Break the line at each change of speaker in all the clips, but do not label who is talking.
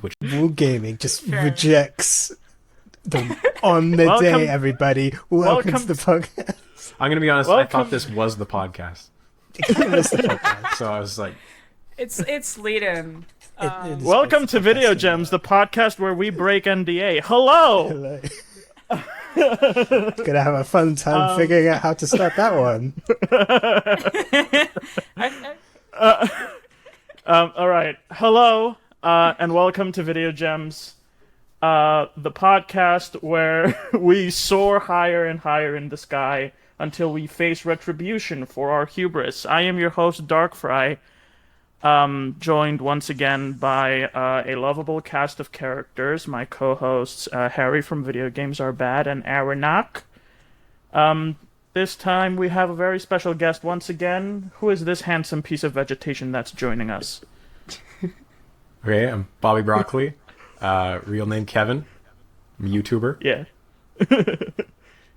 which
Woo Gaming just
Sure.
rejects them on the day, everybody. Welcome to the podcast.
I'm gonna be honest, I thought this was the podcast.
It kind of is the podcast.
So I was like,
It's lead-in.
It is
Welcome to
basically
Video
podcasting.
Gems, the podcast where we break NDA. Hello!
Hello. Gonna have a fun time figuring out how to start that one.
All right. Hello, and welcome to Video Gems, the podcast where we soar higher and higher in the sky until we face retribution for our hubris. I am your host, Darkfry, joined once again by a lovable cast of characters. My co-hosts, Harry from Video Games Are Bad and Aranak. This time we have a very special guest once again. Who is this handsome piece of vegetation that's joining us?
okay, I'm Bobby Broccoli, real name Kevin. I'm a YouTuber.
Yeah.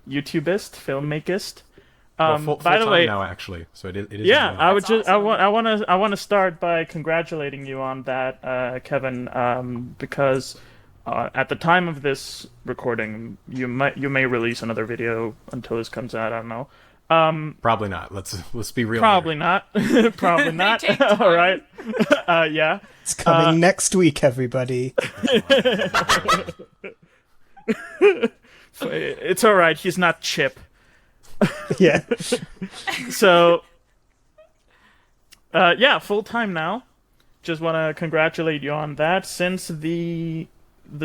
YouTubist, filmmakist.
Well,
By the
full-time
way,
now actually, so it is.
yeah, I would
That's
just
awesome.
I want to start by congratulating you on that, Kevin, because at the time of this recording, you may release another video until this comes out. I don't know.
Probably not. Let's be real.
Probably not. Probably not.
take time.
All right. Yeah.
It's coming next week, everybody.
It's all right. He's not Chip.
Yeah.
So, yeah, full time now. Just want to congratulate you on that. Since the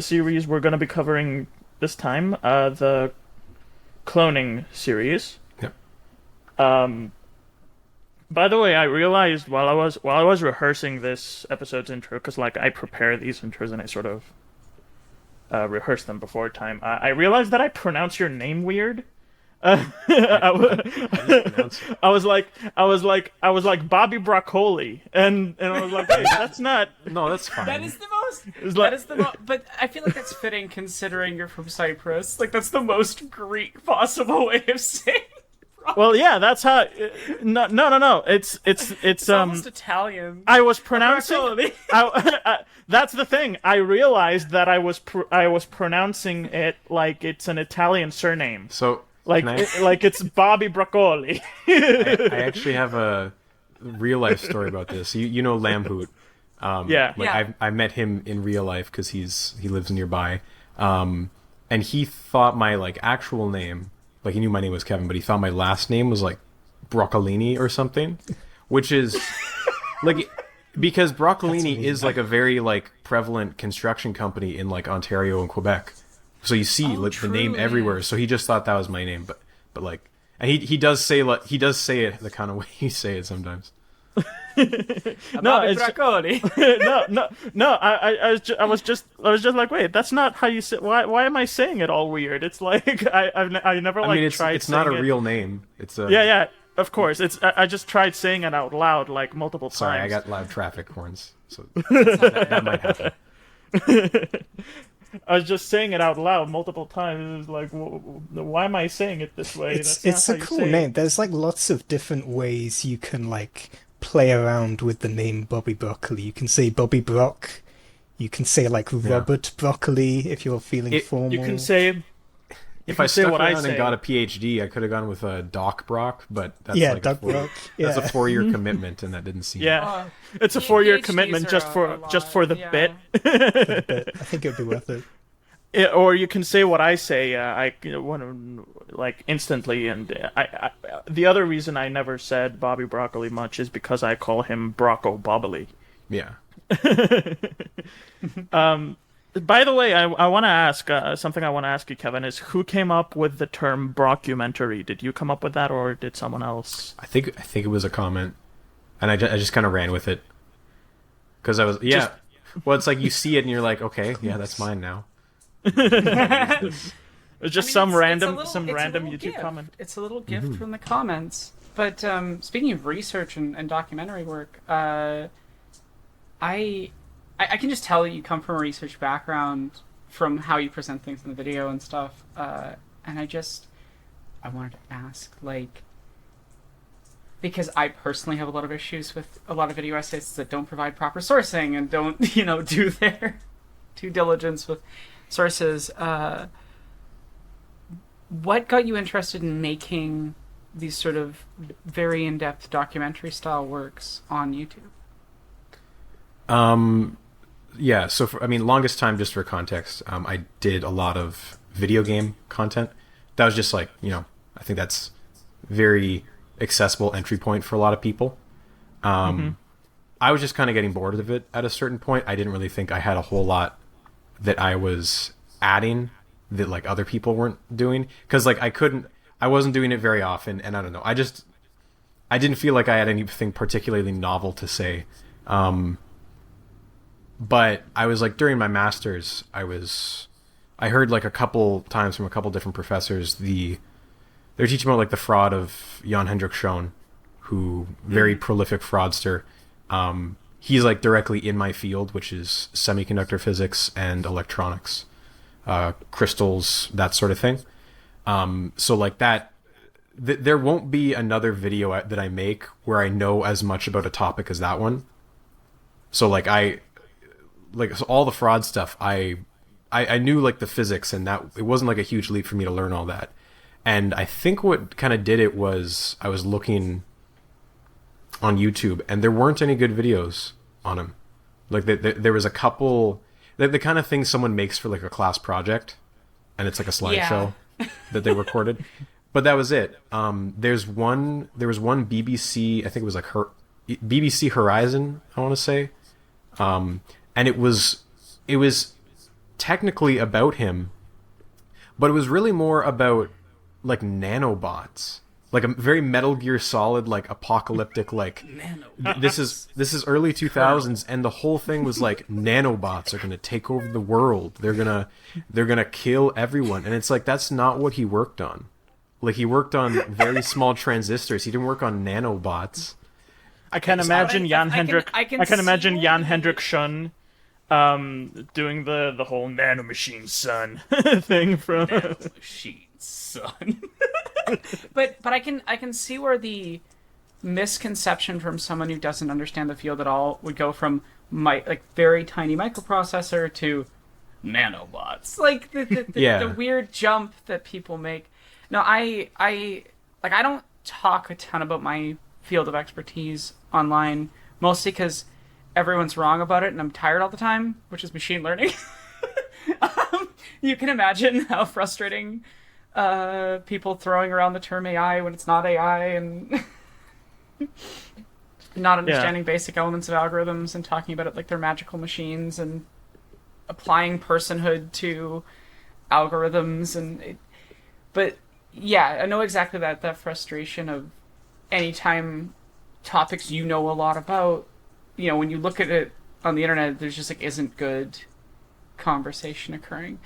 series we're going to be covering this time, the cloning series.
Yep.
By the way, I realized while I was rehearsing this episode's intro, because like I prepare these intros and I sort of rehearse them before time. I realized that I pronounce your name weird. I was like Bobby Broccoli, and I was like, wait, that's not.
No, that's fine.
That is the most.
It's like-
That is the most. But I feel like that's fitting considering you're from Cyprus. Like that's the most Greek possible way of saying.
Well, yeah, that's how. No. It's
almost Italian.
I was pronouncing.
Broccoli.
That's the thing. I realized that I was pronouncing it like it's an Italian surname.
So
Like,
can I,
like it's Bobby Broccoli.
I actually have a real life story about this. You know Lamhoot.
Yeah.
Like
Yeah.
I met him in real life because he lives nearby. And he thought my like actual name, like he knew my name was Kevin, but he thought my last name was like Broccolini or something, which is like because Broccolini is like a very like prevalent construction company in like Ontario and Quebec. So you see like the name
truly.
everywhere. So he just thought that was my name, but like, and he does say it the kind of way you say it sometimes.
No,
Bobby
it's
Broccoli.
no. I was just like, wait, that's not how you say. Why am I saying it all weird? It's like I never like
I mean,
tried.
it's not a
saying it.
real name. It's a
Yeah. Of course, I just tried saying it out loud like multiple
Sorry, I
times.
got loud traffic horns, so that might happen.
I was just saying it out loud multiple times. It was like, why am I saying it this way?
It's
That's not
a
how you
cool
say it.
name. There's like lots of different ways you can like play around with the name Bobby Broccoli. You can say Bobby Brock. You can say like Robert Broccoli if you're feeling formal.
You can say.
If I
say
stuck
what I
around
say.
and got a PhD, I could have gone with Doc Brock, but that's
Yeah,
like
Doc Brock.
That's a
Yeah.
4-year commitment, and that didn't seem.
Yeah, it's a 4-year
PhDs
commitment
are
just
a
for
lot,
the
yeah.
bit.
But I think it'd be worth it.
Or you can say what I say. I want to like instantly, and the other reason I never said Bobby Broccoli much is because I call him Brocco Bobbly.
Yeah.
By the way, I want to ask something. I want to ask you, Kevin, is who came up with the term brockumentary? Did you come up with that, or did someone else?
I think it was a comment, and I just kind of ran with it because I was Well, it's like you see it and you're like, okay, yeah, that's mine now.
It's just some random
it's a
random
little
YouTube
gift.
comment.
It's a little gift from the comments. But speaking of research and documentary work, I can just tell that you come from a research background from how you present things in the video and stuff. And I wanted to ask, like, because I personally have a lot of issues with a lot of video essays that don't provide proper sourcing and don't, do due diligence with sources. What got you interested in making these sort of very in-depth documentary style works on YouTube?
Yeah, so longest time, just for context, I did a lot of video game content. That was just like, I think that's very accessible entry point for a lot of people. I was just kind of getting bored of it at a certain point. I didn't really think I had a whole lot that I was adding that like other people weren't doing, because like I wasn't doing it very often, and I don't know, I didn't feel like I had anything particularly novel to say. But I was like, during my master's, I heard like a couple times from a couple different professors, they're teaching about like the fraud of Jan Hendrik Schoen, who very prolific fraudster. He's like directly in my field, which is semiconductor physics and electronics, crystals, that sort of thing. So like there won't be another video that I make where I know as much about a topic as that one. So like so all the fraud stuff, I knew like the physics, and that it wasn't like a huge leap for me to learn all that. And I think what kind of did it was I was looking on YouTube, and there weren't any good videos on him. Like there was a couple, the kind of thing someone makes for like a class project, and it's like a slideshow that they recorded. But that was it. There was one BBC, I think it was like BBC Horizon, I want to say. And it was technically about him, but it was really more about like nanobots, like a very Metal Gear Solid, like apocalyptic, like this is early 2000s, and the whole thing was like nanobots are gonna take over the world. They're gonna kill everyone, and it's like that's not what he worked on. Like he worked on very small transistors. He didn't work on nanobots.
I can imagine Jan Hendrik. I can imagine Jan Hendrik Schoen doing the whole nanomachine son thing from
nanomachine son. but I can see where the misconception from someone who doesn't understand the field at all would go from like very tiny microprocessor to nanobots. Like the weird jump that people make. No, I don't talk a ton about my field of expertise online, mostly because everyone's wrong about it and I'm tired all the time, which is machine learning. You can imagine how frustrating people throwing around the term AI when it's not AI, and not understanding basic elements of algorithms and talking about it like they're magical machines and applying personhood to algorithms. But yeah, I know exactly that frustration of anytime topics you know a lot about, when you look at it on the internet, there's just like isn't good conversation occurring.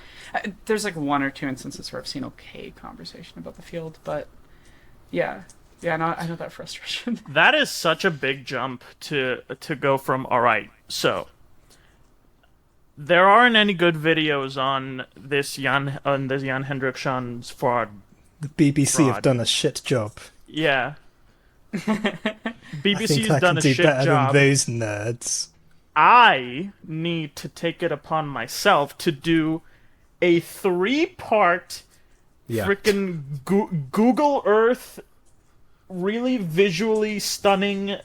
There's like one or two instances where I've seen okay conversation about the field, but yeah, I know that frustration.
That is such a big jump to go from, all right, so there aren't any good videos on this Jan Hendrik Schoen's fraud.
The BBC have done a shit job.
Yeah. BBC's
I
done a
do
shit
better
job.
Than those nerds.
I need to take it upon myself to do a 3-part freaking Google Earth, really visually stunning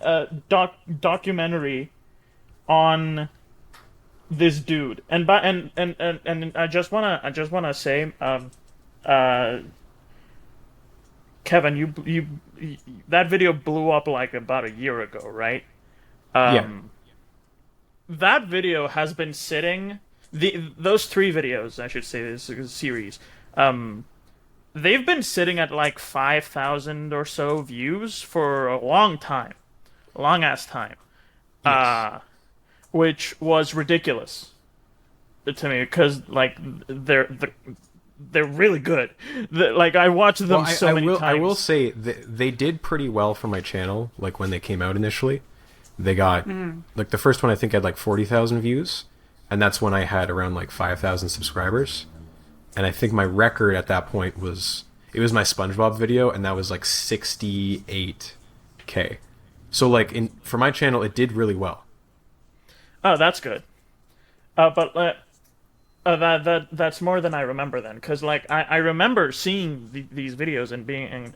documentary on this dude. And I just wanna say, Kevin, you that video blew up like about a year ago, right? That video has been sitting. Those 3 videos, I should say, this series. They've been sitting at like 5,000 or so views for a long ass time, which was ridiculous to me because like they're really good. Like I watched them many times.
I will say they did pretty well for my channel. Like when they came out initially, they got like the first one I think had like 40,000 views, and that's when I had around like 5,000 subscribers. And I think my record at that point was my SpongeBob video, and that was like 68K. So like for my channel, it did really well.
Oh, that's good. But That's more than I remember then, because like I remember seeing these videos and being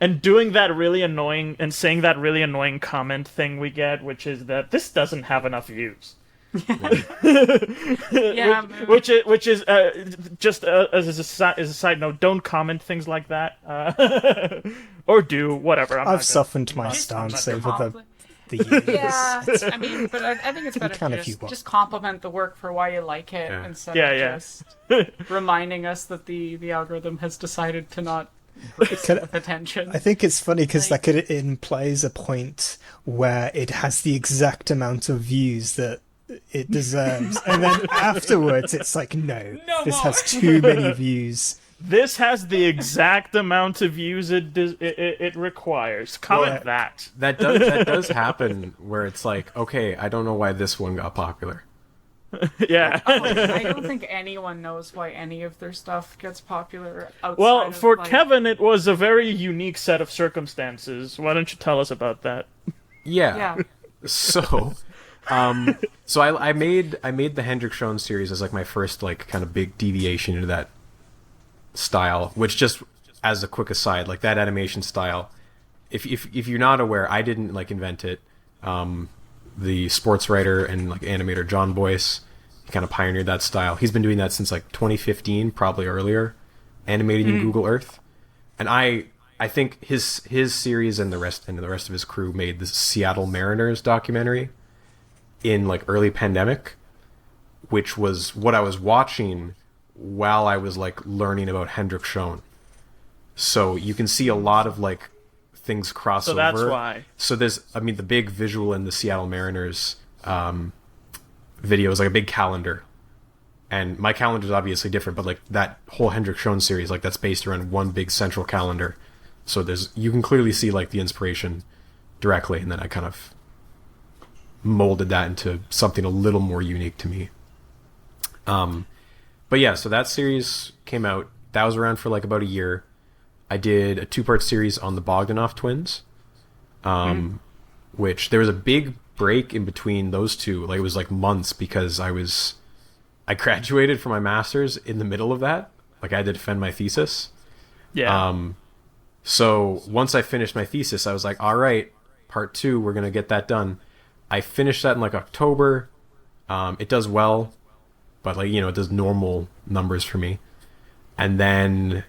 and doing that really annoying and saying that really annoying comment thing we get, which is that this doesn't have enough views.
Yeah,
which is just as a side note, don't comment things like that, or do whatever.
I've softened my stance over the years.
Yeah, I mean, but I think it's better to just compliment the work for why you like it instead of just reminding us that the algorithm has decided to not give attention.
I think it's funny because like it implies a point where it has the exact amount of views that it deserves, and then afterwards it's like, no this
more.
has too many views.
This has the exact amount of views it requires. Comment that.
That does happen where it's like, okay, I don't know why this one got popular.
Yeah.
I don't think anyone knows why any of their stuff gets popular outside
Well,
of,
for
like...
Kevin, it was a very unique set of circumstances. Why don't you tell us about that?
Yeah. So, so I made the Hendrik Schoen series as like my first like kind of big deviation into that style, which, just as a quick aside, like that animation style, if you're not aware, I didn't like invent it. The sports writer and like animator John Boyce, he kind of pioneered that style. He's been doing that since like 2015, probably earlier, animating in Google Earth. And I think his series and the rest of his crew made the Seattle Mariners documentary in like early pandemic, which was what I was watching while I was like learning about Hendrik Schoen. So you can see a lot of like things cross over.
So that's why.
So there's, I mean, the big visual in the Seattle Mariners video is like a big calendar. And my calendar is obviously different, but like that whole Hendrik Schoen series, like that's based around one big central calendar. So you can clearly see like the inspiration directly, and then I kind of molded that into something a little more unique to me. But yeah, so that series came out. That was around for like about a year. I did a 2-part series on the Bogdanov twins, which there was a big break in between those two. Like it was like months, because I graduated from my master's in the middle of that. Like I had to defend my thesis.
Yeah.
So once I finished my thesis, I was like, all right, part 2, we're going to get that done. I finished that in like October. It does well, but like, you know, it does normal numbers for me. And then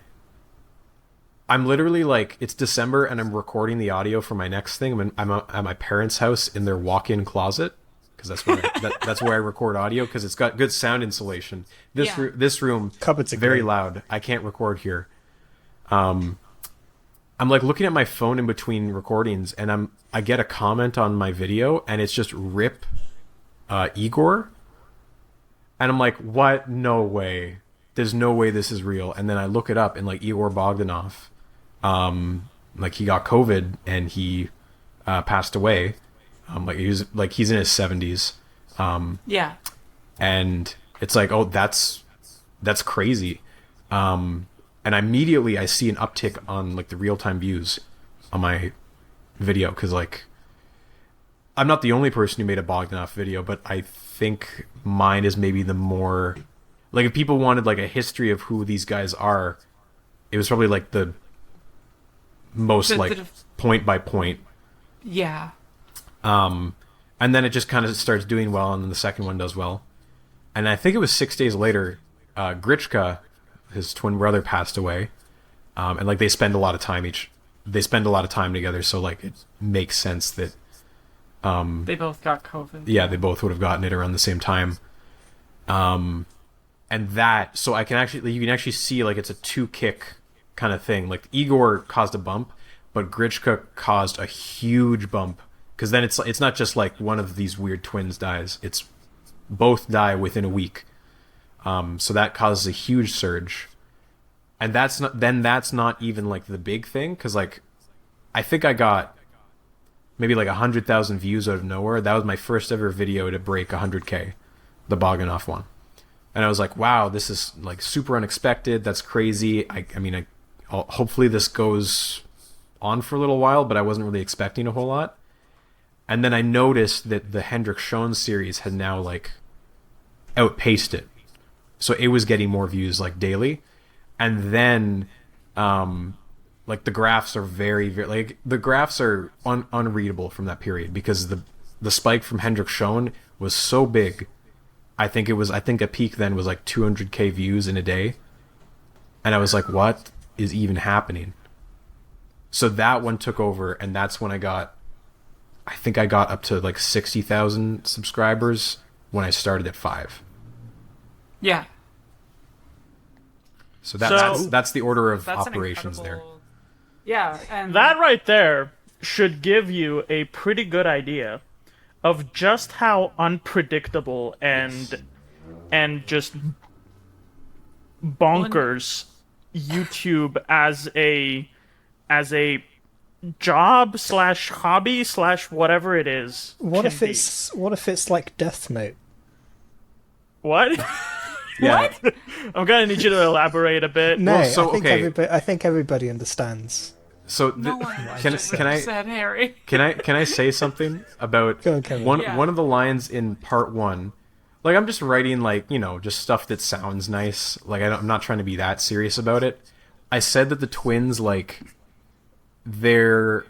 I'm literally like, it's December and I'm recording the audio for my next thing. I'm at my parents' house in their walk-in closet, because that's where that's where I record audio, because it's got good sound insulation. This room
Cupboards are
very
great.
loud. I can't record here. I'm like looking at my phone in between recordings, and I get a comment on my video, and it's just RIP Igor. And I'm like, what? No way. There's no way this is real. And then I look it up, and like Igor Bogdanov, like he got COVID and he passed away. He's in his 70s.
Yeah.
And it's like, oh, that's crazy. And immediately I see an uptick on like the real-time views on my video, because like I'm not the only person who made a Bogdanov video, but I think mine is maybe the more, like, if people wanted like a history of who these guys are, it was probably like the most point by point.
Yeah.
And then it just kind of starts doing well, and then the second one does well. And I think it was 6 days later, Grichka, his twin brother, passed away. And like they spend a lot of time together, so like it makes sense that
they both got COVID.
yeah, they both would have gotten it around the same time. And that, so you can actually see like it's a 2-kick kind of thing. Like Igor caused a bump, but Grichka caused a huge bump, because then it's not just like one of these weird twins dies, it's both die within a week. So that causes a huge surge. And that's not even like the big thing, because like I think I got maybe like 100,000 views out of nowhere. That was my first ever video to break 100K, the Bogdanov one. And I was like, wow, this is like super unexpected. That's crazy. I mean, hopefully this goes on for a little while, but I wasn't really expecting a whole lot. And then I noticed that the Hendrik Schoen series had now like outpaced it. so it was getting more views like daily, and then like the graphs are very, very like the graphs are unreadable from that period because the spike from Hendrik Schoen was so big. I think a peak then was like 200k views in a day, and I was like, what is even happening? So that one took over, and that's when I think I got up to like 60,000 subscribers when I started at 5.
Yeah.
So that's the order of operations there.
Yeah, and
That right there should give you a pretty good idea of just how unpredictable and just bonkers YouTube as a job / hobby / whatever it is.
What
can
if
be.
it's like Death Note?
What?
Yeah.
I'm gonna need you to elaborate a bit.
No,
so,
I think everybody understands.
So
no one
can I
said Harry.
can I say something about
Go on, Kevin.
one of the lines in part 1? Like, I'm just writing, like, just stuff that sounds nice. Like, I'm not trying to be that serious about it. I said that the twins, like, they're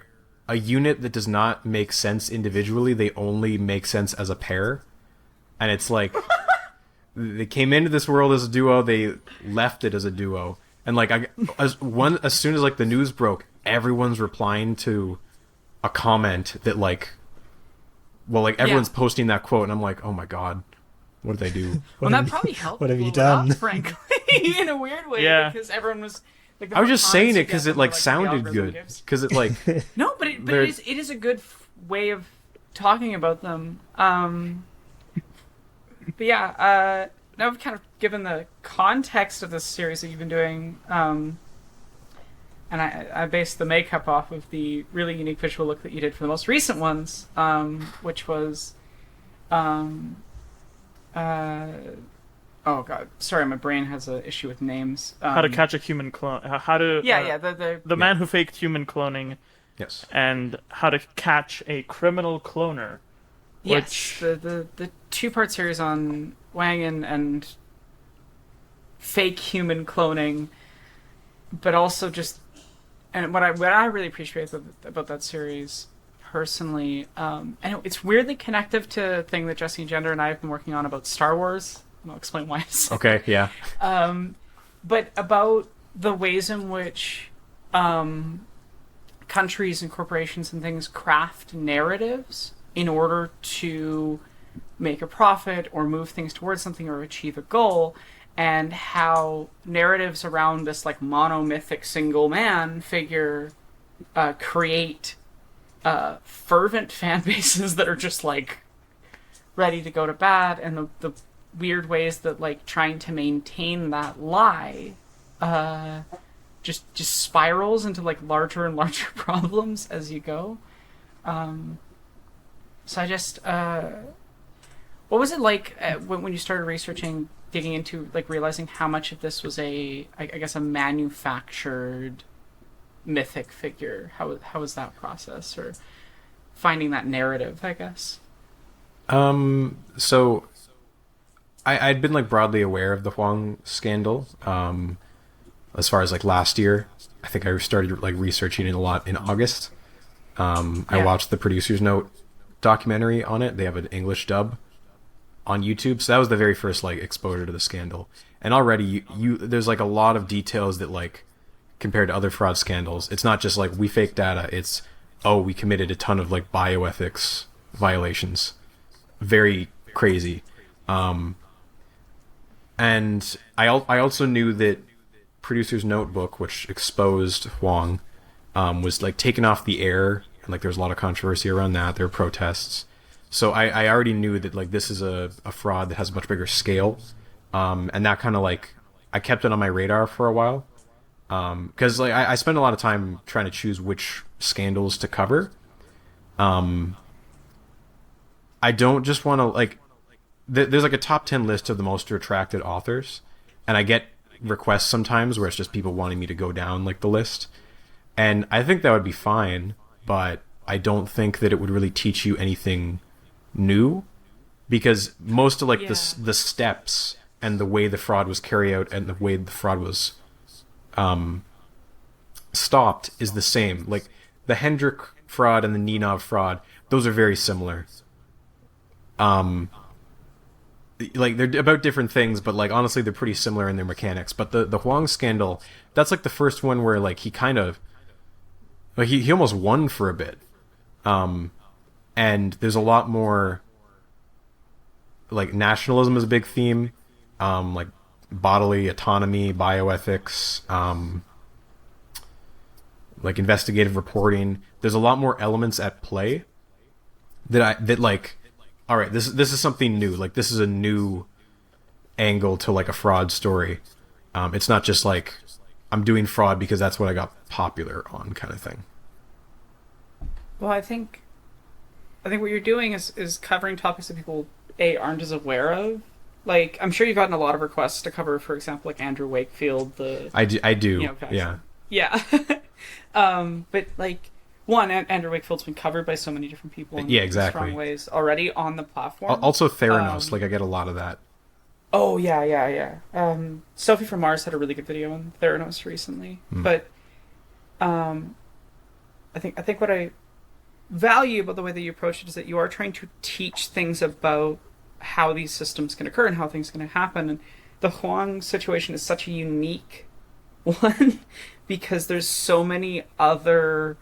a unit that does not make sense individually. They only make sense as a pair. And it's like, they came into this world as a duo, they left it as a duo. And, like, as soon as, like, the news broke, everyone's replying to a comment that, like, well, like, everyone's posting that quote, and I'm like, oh my god, what did they do?
Well, that probably helped.
What have you
blow it up,
done?
frankly, in a weird way,
Yeah.
because everyone was. Like,
I was just saying it because it, like,
the
sounded
algorithm
good.
gives.
Because it, like,
No, but it is a good way of talking about them. But yeah, now I've kind of given the context of this series that you've been doing, and I based the makeup off of the really unique visual look that you did for the most recent ones, which was, oh god, sorry, my brain has an issue with names.
How to catch a human clone? How to? The man who faked human cloning.
yes.
And how to catch a criminal cloner.
Yes, the 2-part series on Wang and fake human cloning, but also just, and what I really appreciate about that series personally, and it's weirdly connective to a thing that Jesse and Gender and I have been working on about Star Wars. I'll explain why.
Okay, yeah.
But about the ways in which countries and corporations and things craft narratives in order to make a profit or move things towards something or achieve a goal, and how narratives around this like monomythic single man figure create fervent fan bases that are just like ready to go to bat, and the weird ways that like trying to maintain that lie just spirals into like larger and larger problems as you go. So I just what was it like when you started researching, digging into, like, realizing how much of this was I guess a manufactured mythic figure? How was that process, or finding that narrative, I guess?
So I'd been, like, broadly aware of the Huang scandal as far as, like, last year. I think I started, like, researching it a lot in August. I watched the Producer's Note documentary on it. They have an English dub on YouTube, so that was the very first, like, exposure to the scandal. And already you there's, like, a lot of details that, like, compared to other fraud scandals, it's not just like we fake data, it's we committed a ton of, like, bioethics violations. Very crazy. And I also knew that Producer's Notebook, which exposed Huang, was, like, taken off the air, and, like, there was a lot of controversy around that. There were protests. So I already knew that, like, this is a fraud that has a much bigger scale. And that kind of, like, I kept it on my radar for a while. Because, like, I spent a lot of time trying to choose which scandals to cover. I don't just want to, like, there's, like, a top 10 list of the most retracted authors. And I get requests sometimes where it's just people wanting me to go down, like, the list. And I think that would be fine, but I don't think that it would really teach you anything new, because most of, like, the steps and the way the fraud was carried out and the way the fraud was stopped is the same. Like the Hendrik fraud and the Ninov fraud, those are very similar. Like they're about different things, but like honestly they're pretty similar in their mechanics. But the Huang scandal, that's like the first one where like he kind of like he almost won for a bit. And there's a lot more like nationalism is a big theme, like bodily autonomy, bioethics, like investigative reporting. There's a lot more elements at play that like, all right, this is something new. Like this is a new angle to like a fraud story. It's not just like I'm doing fraud because that's what I got popular on kind of thing.
Well, I think what you're doing is covering topics that people aren't as aware of. Like, I'm sure you've gotten a lot of requests to cover, for example, like Andrew Wakefield.
I do.
You know,
yeah.
But like, one, Andrew Wakefield's been covered by so many different people in
exactly.
strong ways already on the platform.
Also Theranos, like I get a lot of that.
Oh yeah. Sophie from Mars had a really good video on Theranos recently. But I think what I value about the way that you approach it is that you are trying to teach things about how these systems can occur and how things can happen. And the Huang situation is such a unique one because there's so many other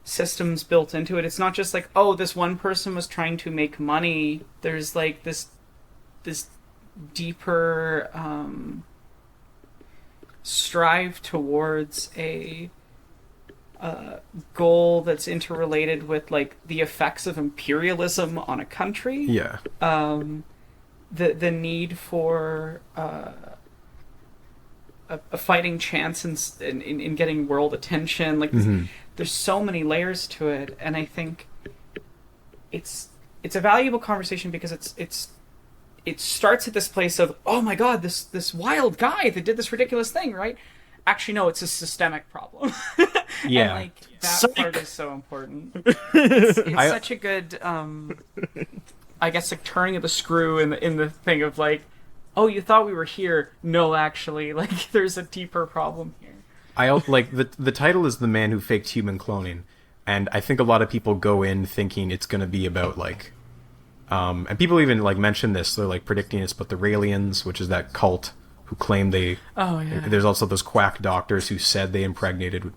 systems built into it. It's not just like, oh, this one person was trying to make money. There's like this deeper strive towards a goal that's interrelated with like the effects of imperialism on a country.
Yeah.
The need for a fighting chance in getting world attention. Like there's so many layers to it, and I think it's a valuable conversation because it starts at this place of, oh my god, this wild guy that did this ridiculous thing, right? Actually, no, it's a systemic problem.
Yeah.
And, like, that part is so important. It's such a good, I guess, like, turning of the screw in the thing of, like, oh, you thought we were here. No, actually, like, there's a deeper problem here.
I like the title is The Man Who Faked Human Cloning, and I think a lot of people go in thinking it's going to be about, like, and people even, like, mention this. They're, like, predicting it's about the Raelians, which is that cult who claim they...
Oh, yeah.
There's also those quack doctors who said they impregnated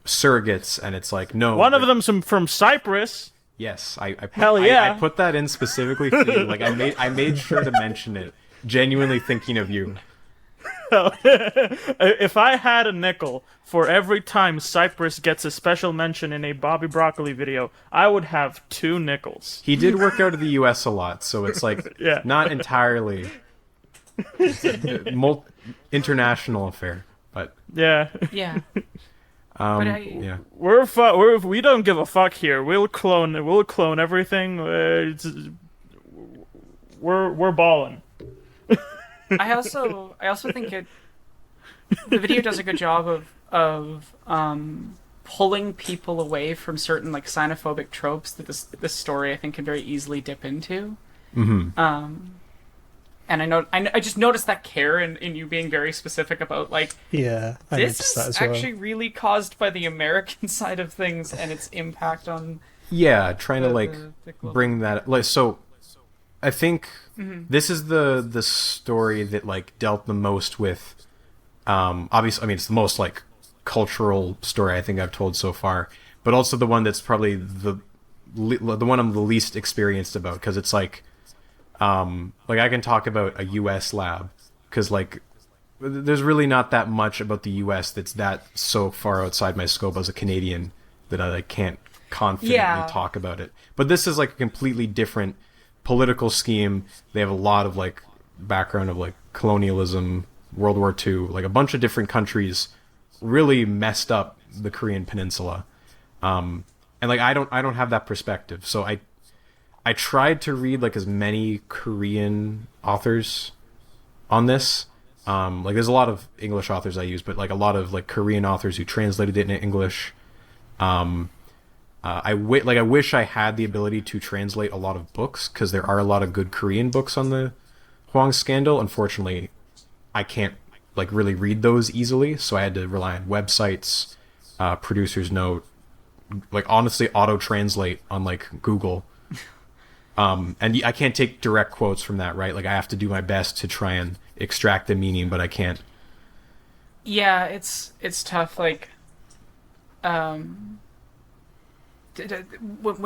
surrogates, and it's like, no.
One of them's from Cyprus.
Yes,
Hell yeah.
I put that in specifically for you. Like, I made sure to mention it, genuinely thinking of you.
If I had a nickel for every time Cyprus gets a special mention in a Bobby Broccoli video, I would have 2 nickels.
He did work out of the U.S. a lot, so it's like not entirely international affair, but
Yeah.
yeah.
We don't give a fuck here. We'll clone everything. We're balling.
I also think the video does a good job of pulling people away from certain like xenophobic tropes that this story I think can very easily dip into. And I just noticed that care in you being very specific about like
I
this
noticed that
is
as well.
actually really caused by the American side of things and its impact on
trying to like bring that like so. I think this is the story that like dealt the most with obviously I mean it's the most like cultural story I think I've told so far, but also the one that's probably the one I'm the least experienced about because it's like I can talk about a US lab because like there's really not that much about the US that's that so far outside my scope as a Canadian that I like can't confidently talk about it. But this is like a completely different political scheme. They have a lot of like background of like colonialism, World War II, like a bunch of different countries really messed up the Korean peninsula. And like I don't have that perspective. So I tried to read like as many Korean authors on this. Like there's a lot of English authors I use, but like a lot of like Korean authors who translated it into English. I wish I had the ability to translate a lot of books because there are a lot of good Korean books on the Huang scandal, unfortunately, I can't like really read those easily, so I had to rely on websites, producer's note, like honestly auto translate on like Google. And I can't take direct quotes from that, right? Like I have to do my best to try and extract the meaning, but I can't.
Yeah, it's tough. Like, when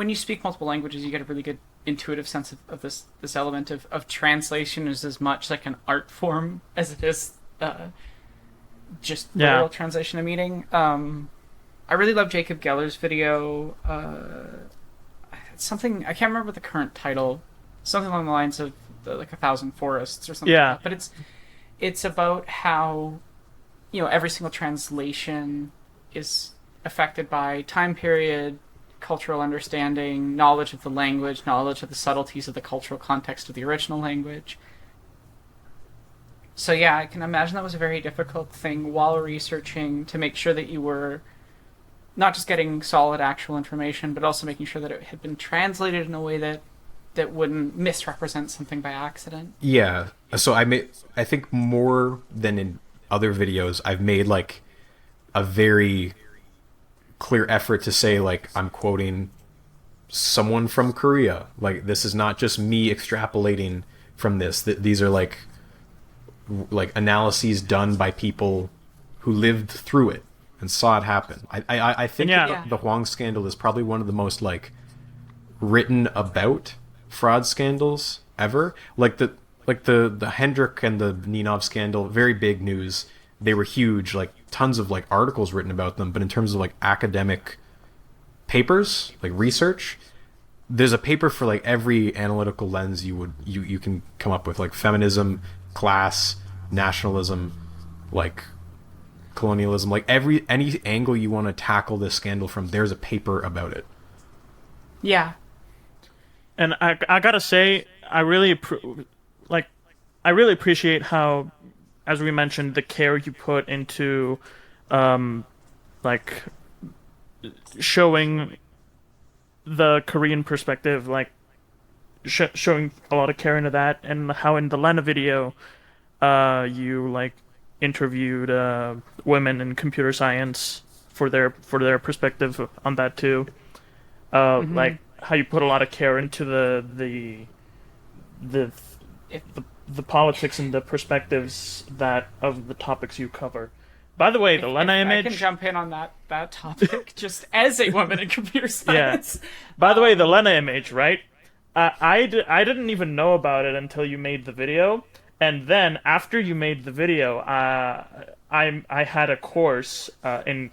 you speak multiple languages, you get a really good intuitive sense of this element of translation is as much like an art form as it is just literal translation of meaning. I really love Jacob Geller's video. It's something I can't remember the current title. Something along the lines of like 1,000 Forests or something.
Yeah.
Like that. But it's about how every single translation is affected by time period, cultural understanding, knowledge of the language, knowledge of the subtleties of the cultural context of the original language. So yeah, I can imagine that was a very difficult thing while researching to make sure that you were not just getting solid actual information, but also making sure that it had been translated in a way that wouldn't misrepresent something by accident.
Yeah. So I think more than in other videos, I've made like a very clear effort to say like I'm quoting someone from Korea. Like this is not just me extrapolating from this. These are like analyses done by people who lived through it and saw it happen. I think the Huang scandal is probably one of the most like written about fraud scandals ever. Like the Hendrik and the Ninov scandal, very big news. They were huge, like tons of like articles written about them. But in terms of like academic papers, like research, there's a paper for like every analytical lens you can come up with, like feminism, class, nationalism, like colonialism, like any angle you want to tackle this scandal from, there's a paper about it.
Yeah.
And I gotta say, I really appreciate how, as we mentioned, the care you put into, like, showing the Korean perspective, like, showing a lot of care into that, and how in the Lena video, you, like, interviewed women in computer science for their perspective on that too. Like how you put a lot of care into the politics and the perspectives of the topics you cover. By the way, the Lena image...
I can jump in on that topic just as a woman in computer science.
Yeah. By the way, the Lena image, right? I didn't even know about it until you made the video. And then after you made the video, I had a course in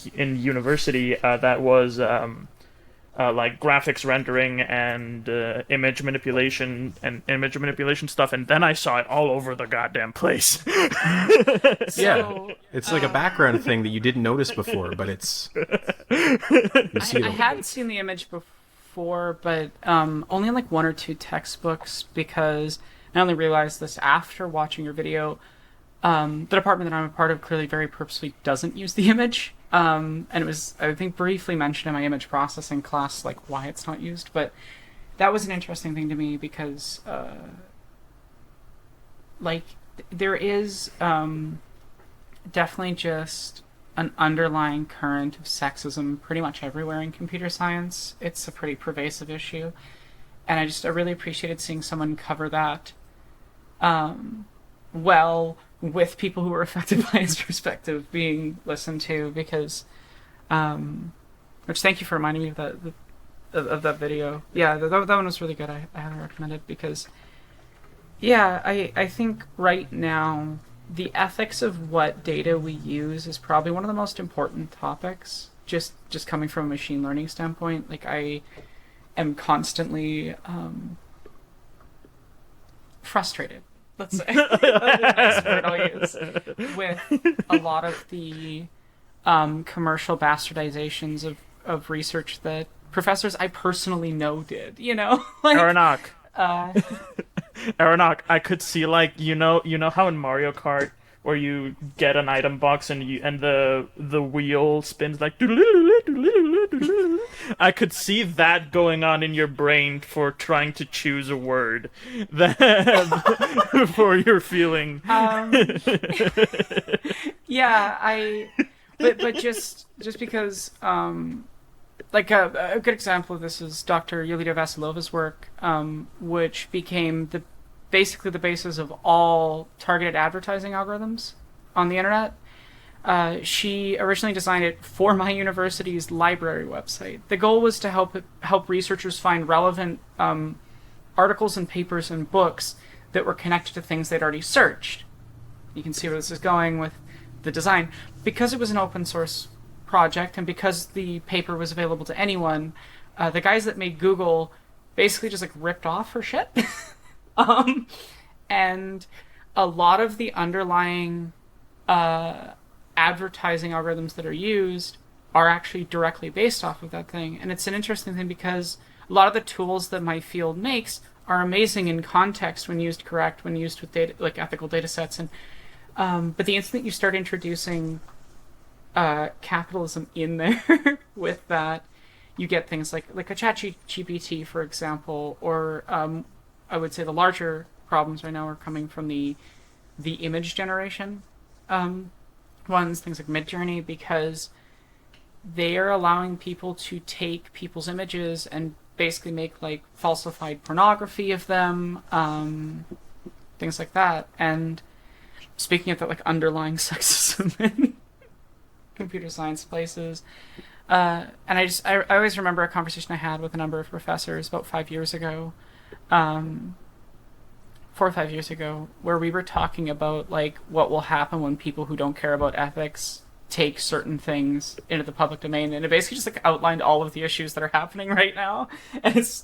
university that was like graphics rendering and image manipulation stuff, and then I saw it all over the goddamn place.
Yeah, it's like a background thing that you didn't notice before, but it's. I
hadn't seen the image before, but only in like one or two textbooks, because I only realized this after watching your video. The department that I'm a part of clearly very purposely doesn't use the image. And it was, I think, briefly mentioned in my image processing class, like, why it's not used. But that was an interesting thing to me because, like, there is definitely just an underlying current of sexism pretty much everywhere in computer science. It's a pretty pervasive issue. And I really appreciated seeing someone cover that well, with people who were affected by his perspective being listened to, because which thank you for reminding me of that video. Yeah, that one was really good. I highly recommend it, because I think right now the ethics of what data we use is probably one of the most important topics, just coming from a machine learning standpoint. Like, I am constantly frustrated, let's say, that's the word I'll use, with a lot of the commercial bastardizations of research that professors I personally know did, like,
Aronok, I could see, like, you know how in Mario Kart where you get an item box and the wheel spins like. I could see that going on in your brain for trying to choose a word that for your feeling.
Yeah, but just because like a good example of this is Dr. Yulita Vasilova's work, which became basically the basis of all targeted advertising algorithms on the internet. She originally designed it for my university's library website. The goal was to help researchers find relevant articles and papers and books that were connected to things they'd already searched. You can see where this is going with the design. Because it was an open source project and because the paper was available to anyone, the guys that made Google basically just like ripped off her shit. And a lot of the underlying advertising algorithms that are used are actually directly based off of that thing. And it's an interesting thing because a lot of the tools that my field makes are amazing in context when used correct, when used with data, like ethical data sets. And but the instant you start introducing capitalism in there with that, you get things like a ChatGPT, for example, or I would say the larger problems right now are coming from the image generation ones, things like Midjourney, because they are allowing people to take people's images and basically make like falsified pornography of them, things like that. And speaking of that, like underlying sexism in computer science places, and I always remember a conversation I had with a number of professors about 5 years ago, 4 or 5 years ago, where we were talking about like what will happen when people who don't care about ethics take certain things into the public domain, and it basically just like outlined all of the issues that are happening right now. And it's,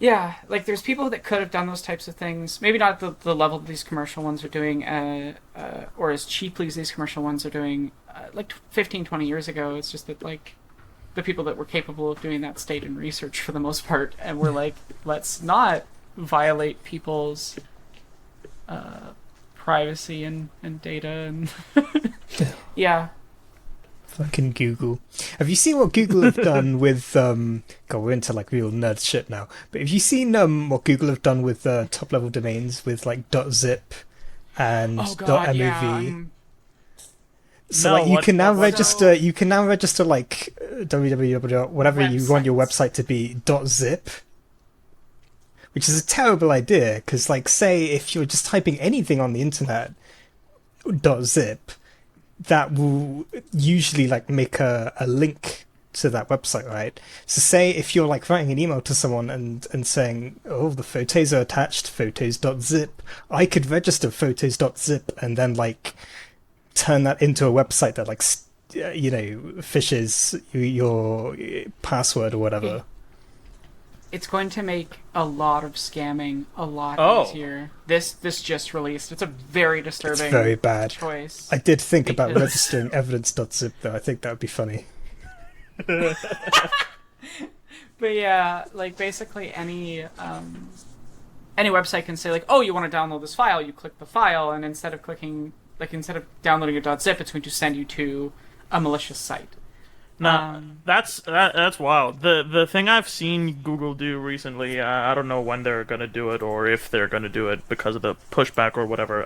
yeah, like there's people that could have done those types of things, maybe not at the level that these commercial ones are doing, or as cheaply as these commercial ones are doing, like 15, 20 years ago. It's just that like the people that were capable of doing that stayed in research for the most part, and we're like, let's not violate people's privacy and data and yeah.
Fucking Google. Have you seen what Google have done with God, we're into like real nerd shit now. But have you seen what Google have done with top level domains with like .zip and .mov?
Yeah,
so
No,
like you
what-
can now
what-
register like www whatever you want your website to be .zip, which is a terrible idea because like say if you're just typing anything on the internet .zip, that will usually like make a link to that website, right? So say if you're like writing an email to someone and saying, oh, the photos are attached, photos.zip, I could register photos.zip and then like turn that into a website that like fishes your password or whatever.
it's going to make a lot of scamming a lot easier. This just released. It's a very disturbing
It's very bad.
choice.
I did think about
Because-
registering evidence.zip though. I think that would be funny.
But yeah, like basically any website can say like, oh, you want to download this file, you click the file, and instead of downloading a .zip, it's going to send you to a malicious site.
No, that's wild. The thing I've seen Google do recently, I don't know when they're gonna do it or if they're gonna do it because of the pushback or whatever.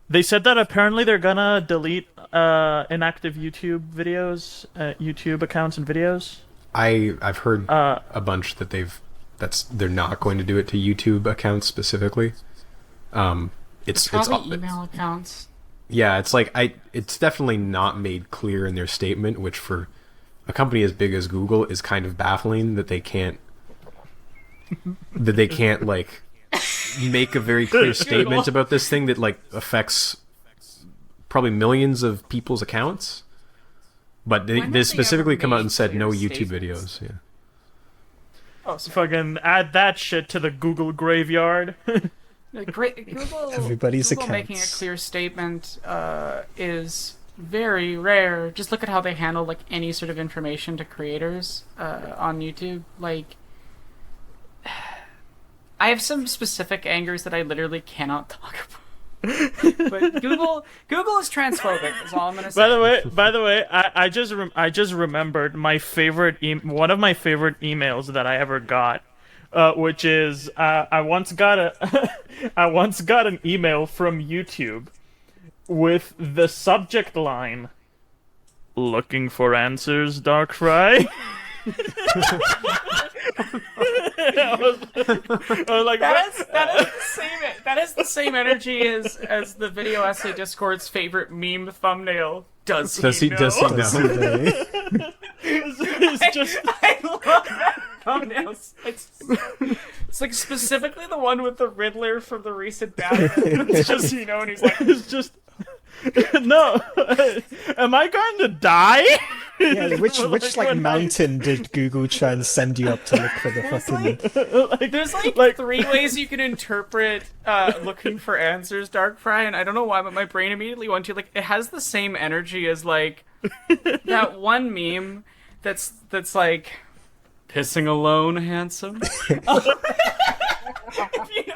They said that apparently they're gonna delete inactive YouTube videos, YouTube accounts and videos.
I've heard a bunch that they're not going to do it to YouTube accounts specifically. It's
Probably email accounts.
Yeah, it's like it's definitely not made clear in their statement, which for a company as big as Google is kind of baffling that they can't like make a very clear statement about this thing that like affects probably millions of people's accounts. But
When have
they
they
specifically
ever
come out
made
and said no
clear
YouTube
statements?
videos. Yeah.
Oh, so
Fucking add that shit to the Google graveyard.
Google.
Everybody's
Google making a
accounts.
clear statement is very rare. Just look at how they handle like any sort of information to creators on YouTube. Like, I have some specific angers that I literally cannot talk But Google is transphobic. Is all I'm gonna say.
By the way, I just remembered my favorite one of my favorite emails that I ever got, which is I once got an email from YouTube with the subject line, "Looking for answers, Darkfry." I was like,
that is the same energy as the Video Essay Discord's favorite meme thumbnail. Does he know?
Does he know?
it's just
I love that thumbnail. It's like specifically the one with the Riddler from the recent Batman. It's just and he's like,
it's just no. Am I going to die?
Yeah, which mountain did Google try and send you up to look for the fucking...
There's three ways you can interpret looking for answers, Darkfry, and I don't know why, but my brain immediately went to it has the same energy as that one meme that's like pissing alone, handsome.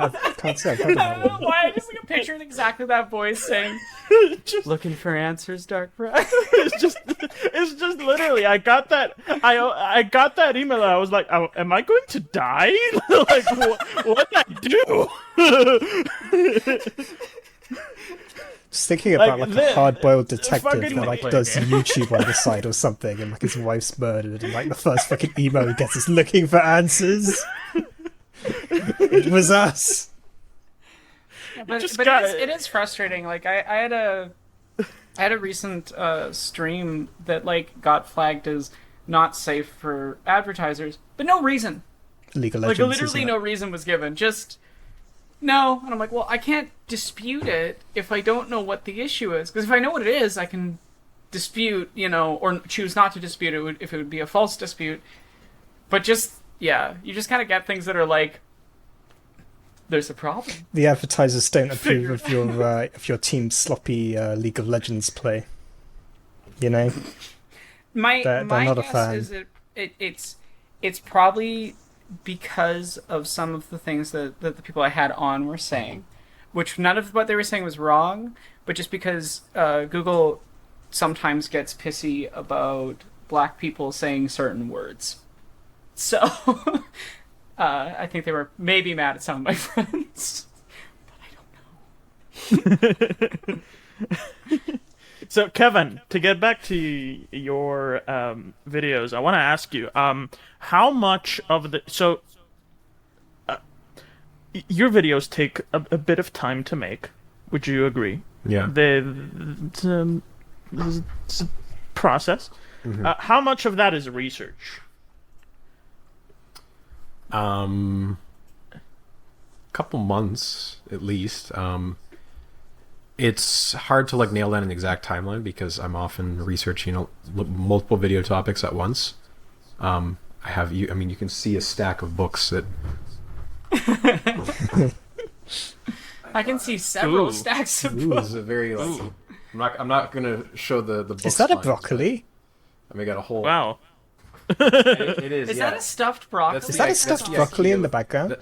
I can't say I've
I
heard
don't
of
know
that one.
why. I just pictured exactly that voice saying, "Looking for answers, Darkfry."
It's just literally. I got that email. And I was like, oh, "Am I going to die? Like, what did I do?"
Just thinking about a hard-boiled detective
fucking
that does YouTube on the side or something, and his wife's murdered, and the first fucking email he gets is looking for answers. It was us.
But
got
it is frustrating. I had a recent stream that got flagged as not safe for advertisers, but no reason.
League of Legends.
Literally no reason was given. Just no. And I'm like, well, I can't dispute it if I don't know what the issue is. Because if I know what it is, I can dispute, or choose not to dispute it if it would be a false dispute. But you just kind of get things that are there's a problem.
The advertisers don't approve of your team's sloppy League of Legends play. They're
My
not a
guess
fan.
is it's probably because of some of the things that the people I had on were saying, which none of what they were saying was wrong, but just because Google sometimes gets pissy about black people saying certain words. So, I think they were maybe mad at some of my friends, but I don't know.
So, Kevin, to get back to your videos, I want to ask you, how much of the... So, your videos take a bit of time to make. Would you agree?
Yeah.
It's a process. Mm-hmm. How much of that is research?
Couple months at least. It's hard to nail down an exact timeline because I'm often researching multiple video topics at once. I can see a stack of books that
I can see several
Ooh.
stacks of
Ooh,
books.
this is a very I'm not gonna show the book.
Is that a broccoli?
I got a whole.
Wow.
It is.
Is
yeah.
that a stuffed broccoli?
Is that a
that's
stuffed
the
broccoli
idea
in the
of-
background?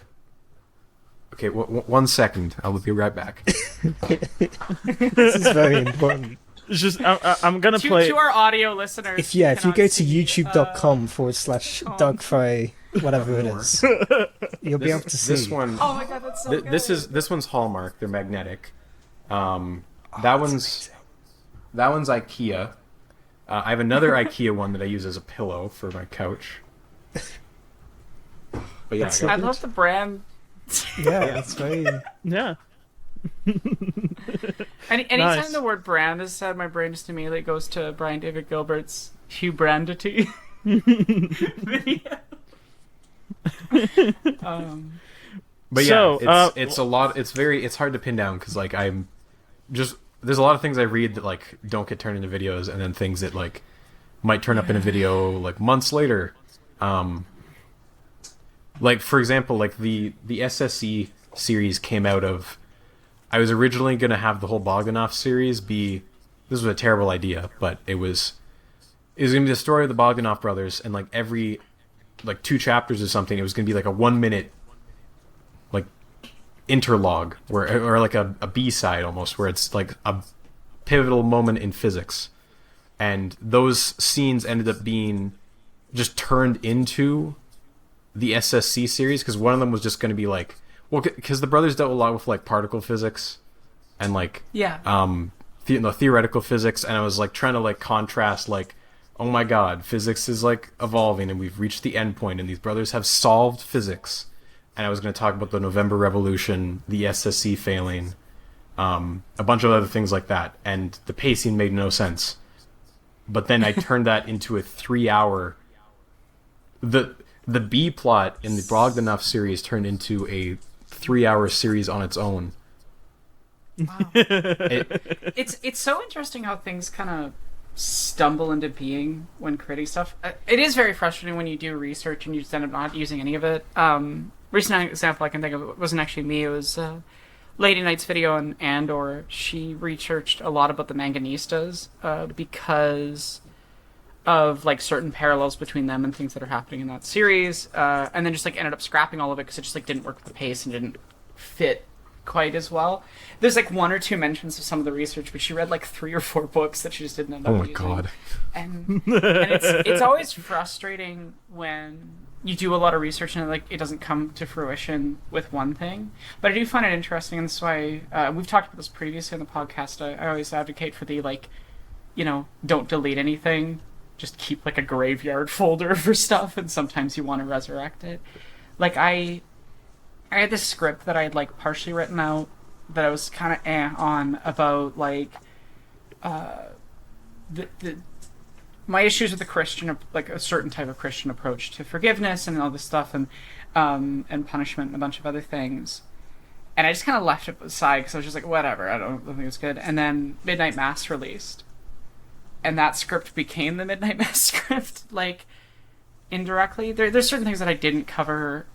Okay, 1 second. I'll be right back.
This is very important.
It's just, I'm gonna play...
To our audio listeners.
If you
cannot
go to
see,
youtube.com/Darkfry, whatever it is, you'll be able to see.
This one.
Oh my god, that's so good.
This one's Hallmark. They're magnetic. That one's IKEA. I have another IKEA one that I use as a pillow for my couch. But yeah,
That's
I love the brand.
Yeah, it's very.
Yeah.
Anytime
Nice.
the word brand is said, my brain just immediately goes to Brian David Gilbert's Hugh Brandity video.
But
So,
yeah, it's a lot. It's hard to pin down because I'm just there's a lot of things I read that don't get turned into videos, and then things that might turn up in a video months later. For example, the SSE series came out of. I was originally gonna have the whole Bogdanov series be. This was a terrible idea, but it was gonna be the story of the Bogdanov brothers, and every 2 chapters or something, it was gonna be a 1 minute interlog, where or like a B-side almost, where it's like a pivotal moment in physics, and those scenes ended up being just turned into the SSC series, because one of them was just going to be like, well, because the brothers dealt a lot with like particle physics and like theoretical physics, and I was like trying to like contrast like, oh my god, physics is like evolving and we've reached the end point and these brothers have solved physics. And I was going to talk about the November Revolution, the SSC failing, a bunch of other things like that, and the pacing made no sense. But then I turned that into a 3-hour. The B plot in the Bogdanov series turned into a 3-hour series on its own.
Wow. It's so interesting how things kind of stumble into being when creating stuff. It is very frustrating when you do research and you just end up not using any of it. Recent example I can think of, it wasn't actually me, it was Lady Knight's video on Andor. She researched a lot about the Manganistas because of like certain parallels between them and things that are happening in that series, and then just like ended up scrapping all of it because it just like didn't work with the pace and didn't fit quite as well. There's like 1 or 2 mentions of some of the research, but she read like 3 or 4 books that she just didn't end up using.
Oh my god.
And it's always frustrating when you do a lot of research and like it doesn't come to fruition with one thing. But I do find it interesting, and that's why we've talked about this previously on the podcast. I always advocate for the like, don't delete anything. Just keep like a graveyard folder for stuff, and sometimes you want to resurrect it. Like I had this script that I had like partially written out that I was kind of on about like my issues with the Christian, like a certain type of Christian approach to forgiveness and all this stuff, and punishment and a bunch of other things. And I just kind of left it aside because I was just like, whatever, I don't think it's good. And then Midnight Mass released, and that script became the Midnight Mass script, like indirectly. There's certain things that I didn't cover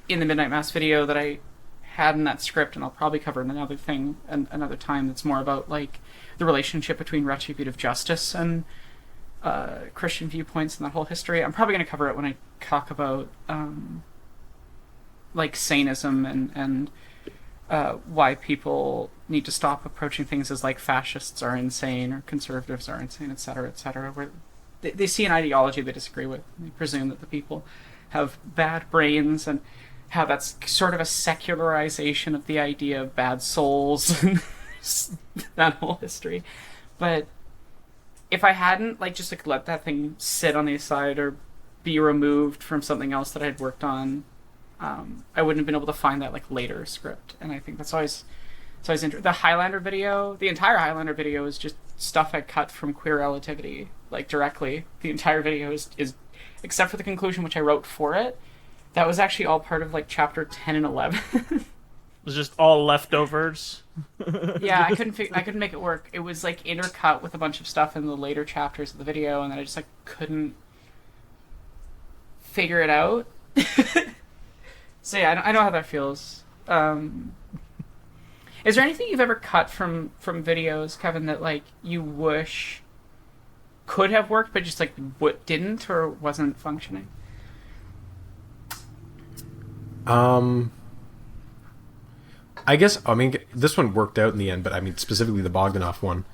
in the Midnight Mass video that I had in that script, and I'll probably cover in another thing another time. That's more about like the relationship between retributive justice and Christian viewpoints and that whole history. I'm probably going to cover it when I talk about like saneism and why people need to stop approaching things as like fascists are insane or conservatives are insane, etc., where they see an ideology they disagree with. They presume that the people have bad brains, and how that's sort of a secularization of the idea of bad souls and that whole history. But if I hadn't like just like let that thing sit on the side or be removed from something else that I'd worked on, I wouldn't have been able to find that like later script. And I think that's always interesting. The Highlander video, the entire Highlander video is just stuff I cut from Queer Relativity, like directly. The entire video is except for the conclusion, which I wrote for it. That was actually all part of like chapter 10 and 11.
It was just all leftovers.
Yeah, I couldn't make it work. It was like intercut with a bunch of stuff in the later chapters of the video, and then I just like couldn't figure it out. So yeah, I know how that feels. Is there anything you've ever cut from videos, Kevin, that like you wish could have worked but just like what didn't or wasn't functioning?
I guess, I mean, this one worked out in the end, but I mean, specifically the Bogdanov one,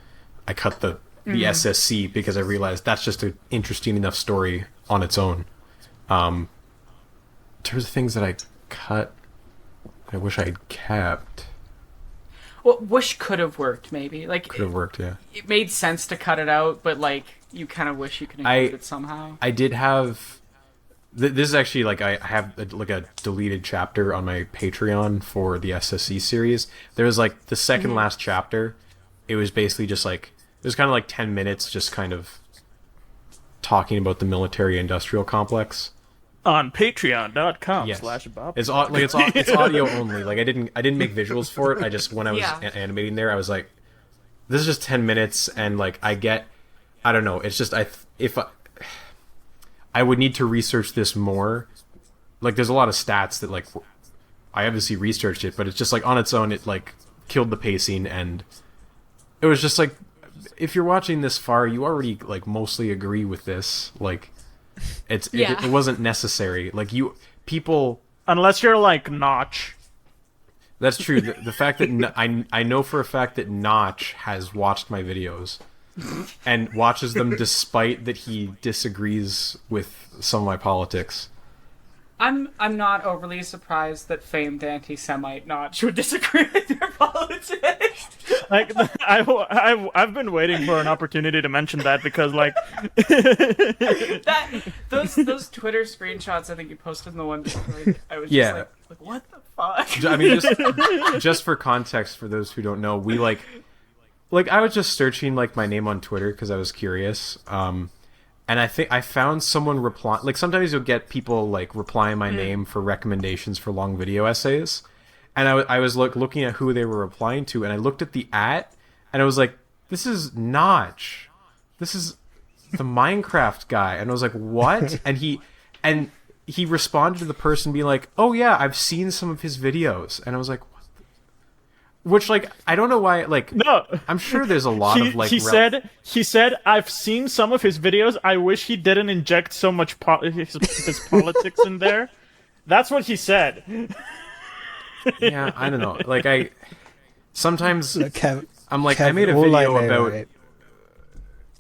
I cut the SSC because I realized that's just an interesting enough story on its own. In terms of things that I cut, I wish I had kept.
Well, wish could have worked, maybe. Like
Could have worked, yeah.
It made sense to cut it out, but like you kind of wish you could include it somehow.
I did have. This is actually like I have like a deleted chapter on my Patreon for the SSC series. There was like the second last chapter. It was basically just like it was kind of like 10 minutes, just kind of talking about the military-industrial complex
On patreon.com
Yes.
/Bob.
It's audio only. Like I didn't make visuals for it. I just when I was animating there, I was like, this is just 10 minutes, and like I don't know. It's just I would need to research this more. Like, there's a lot of stats that, like, I obviously researched it, but it's just, like, on its own, it, like, killed the pacing, and it was just, like, if you're watching this far, you already, like, mostly agree with this. Like, it wasn't necessary. Like, people...
Unless you're, like, Notch.
That's true. The fact that I know for a fact that Notch has watched my videos and watches them despite that he disagrees with some of my politics.
I'm not overly surprised that famed anti-Semite Notch would disagree with your politics.
Like, I've been waiting for an opportunity to mention that because, like,
those Twitter screenshots I think you posted in the one that, like, I was
Yeah.
just like, what the fuck?
I mean, just for context, for those who don't know, we like I was just searching like my name on Twitter because I was curious. And I think I found someone reply. Like sometimes you'll get people like replying my name for recommendations for long video essays, and I was looking at who they were replying to, and I looked at the @ and I was like, this is Notch, this is the Minecraft guy, and I was like, what? and he responded to the person being like, oh yeah, I've seen some of his videos, and I was like, what? Which, like, I don't know why, like,
no,
I'm sure there's a lot of, like...
He said, I've seen some of his videos, I wish he didn't inject so much his politics in there. That's what he said.
Yeah, I don't know. Like, sometimes,
Look, Kev,
I'm like,
Kev,
I made a
all
video
I know,
about...
right,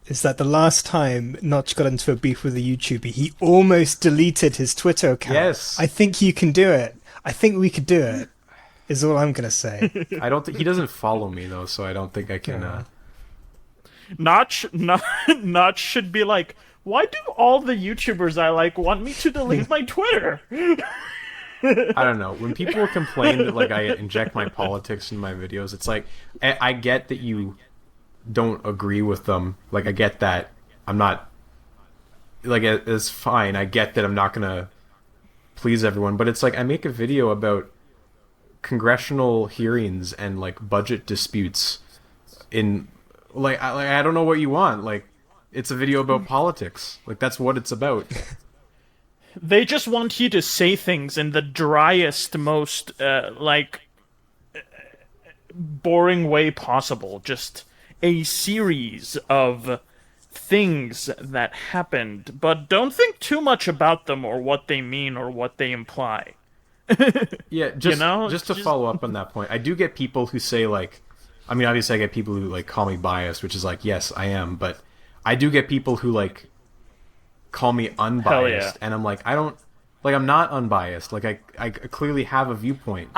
is that the last time Notch got into a beef with a YouTuber, he almost deleted his Twitter account.
Yes.
I think you can do it. I think we could do it. Is all I'm gonna say.
I don't think... He doesn't follow me, though, so I don't think I can...
Notch should be like, why do all the YouTubers I like want me to delete my Twitter?
I don't know. When people complain that, like, I inject my politics in my videos, it's like, I get that you don't agree with them. Like, I get that. I'm not... Like, it's fine. I get that I'm not gonna please everyone, but it's like, I make a video about congressional hearings and, like, budget disputes in... Like, I don't know what you want. Like, it's a video about politics. Like, that's what it's about.
They just want you to say things in the driest, most, boring way possible. Just a series of things that happened, but don't think too much about them or what they mean or what they imply.
Yeah, just to follow up on that point, I do get people who say, like... I mean, obviously I get people who, like, call me biased, which is like, yes, I am, but I do get people who, like, call me unbiased,
yeah.
and I'm like, I don't... Like, I'm not unbiased. Like, I clearly have a viewpoint.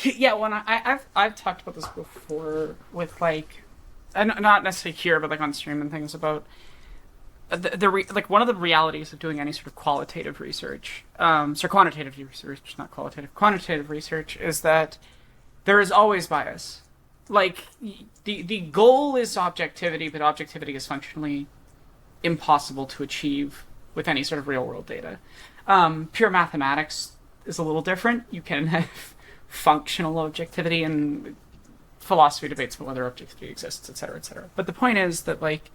Yeah, when I've talked about this before with, like... not necessarily here, but, like, on stream and things about... like, one of the realities of doing any sort of qualitative research, quantitative research, not qualitative, quantitative research, is that there is always bias. Like, the goal is objectivity, but objectivity is functionally impossible to achieve with any sort of real-world data. Pure mathematics is a little different. You can have functional objectivity, and philosophy debates about whether objectivity exists, etc., etc. But the point is that, like,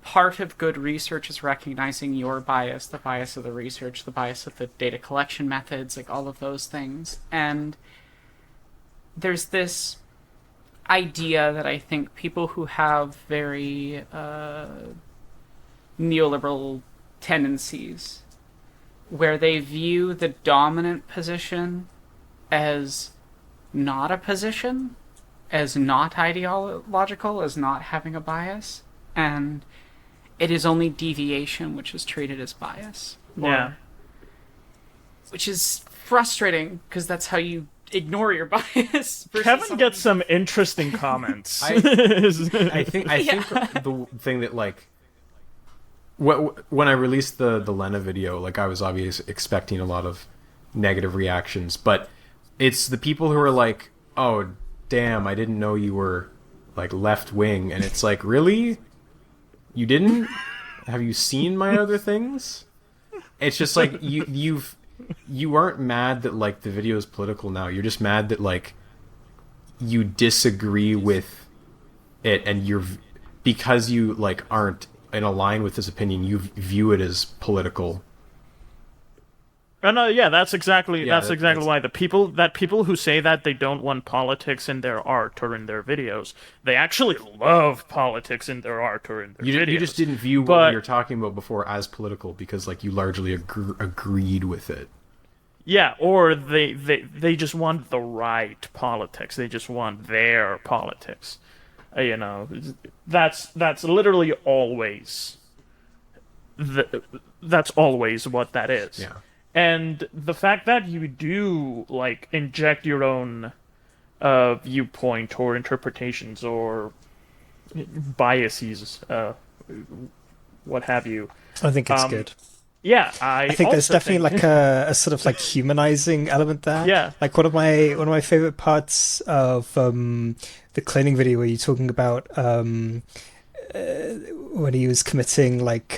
part of good research is recognizing your bias, the bias of the research, the bias of the data collection methods, like, all of those things. And there's this idea that I think people who have very neoliberal tendencies, where they view the dominant position as not a position, as not ideological, as not having a bias, and it is only deviation which is treated as bias.
Yeah.
Which is frustrating, because that's how you ignore your bias.
Kevin gets some interesting comments.
I think the thing that, like, when I released the Lena video, like, I was obviously expecting a lot of negative reactions, but it's the people who are like, oh damn, I didn't know you were, like, left wing, and it's like, really? You didn't? Have you seen my other things? It's just like, you aren't mad that, like, the video is political now. You're just mad that, like, you disagree with it, and because you, like, aren't in a line with his opinion, you view it as political.
No, yeah, that's exactly why the people who say that they don't want politics in their art or in their videos, they actually love politics in their art or in their videos.
You just didn't view what we were talking about before as political because, like, you largely agreed with it.
Yeah, or they just want the right politics. They just want their politics. You know, that's literally always that's always what that is.
Yeah.
And the fact that you do like inject your own viewpoint or interpretations or biases, what have you.
I think it's good.
Yeah,
I think there's
also
definitely
think-
like a sort of like humanizing element there.
Yeah.
Like one of my favorite parts of the cleaning video where you're talking about when he was committing like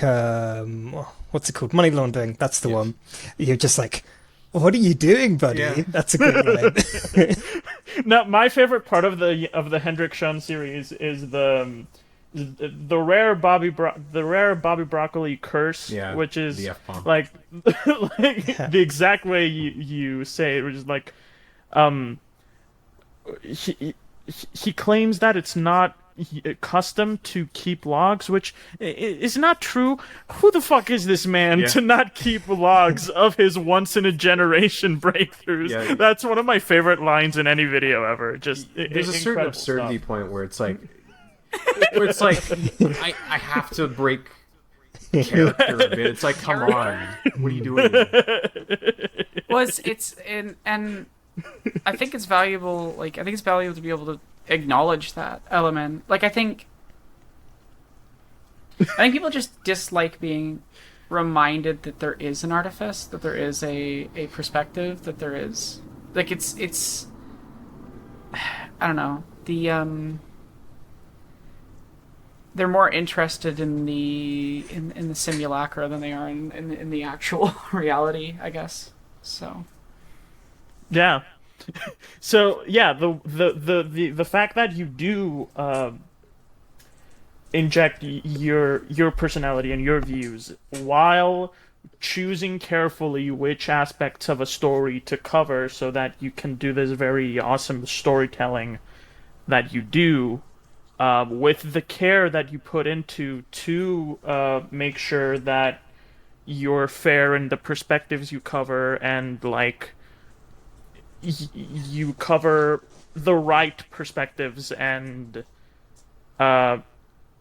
what's it called? Money laundering. That's the one. You're just like, what are you doing, buddy?
Yeah.
That's a great line.
No, my favorite part of the Hendrik Schon series is the rare Bobby Broccoli curse, which is
the F-bomb.
like the exact way you say it, which is like he claims that it's not custom to keep logs, which is not true. Who the fuck is this man to not keep logs of his once in a generation breakthroughs?
Yeah.
That's one of my favorite lines in any video ever. Just
There's a certain
incredible
absurdity
stuff.
point where it's like I have to break character a bit. It's like, come on, what are you doing?
Well, and I think it's valuable. Like, I think it's valuable to be able to acknowledge that element. Like, I think people just dislike being reminded that there is an artifice, that there is a perspective, that there is like it's I don't know, they're more interested in the simulacra than they are in the actual reality, I guess. So
Yeah. So yeah, the fact that you do inject your personality and your views while choosing carefully which aspects of a story to cover so that you can do this very awesome storytelling that you do, with the care that you put into to make sure that you're fair in the perspectives you cover, and like you cover the right perspectives and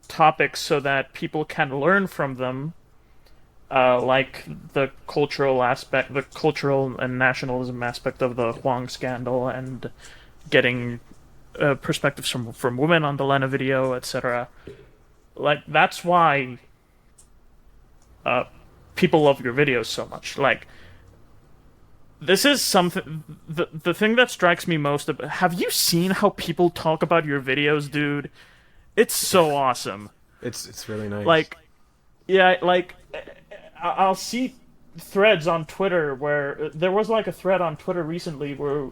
topics so that people can learn from them, like the cultural and nationalism aspect of the Huang scandal, and getting perspectives from women on the Lena video, etc. Like, that's why people love your videos so much. Like, this is something. The thing that strikes me most about. Have you seen how people talk about your videos, dude? It's so awesome.
It's really nice.
Like, yeah, like I'll see threads on Twitter where there was like a thread on Twitter recently where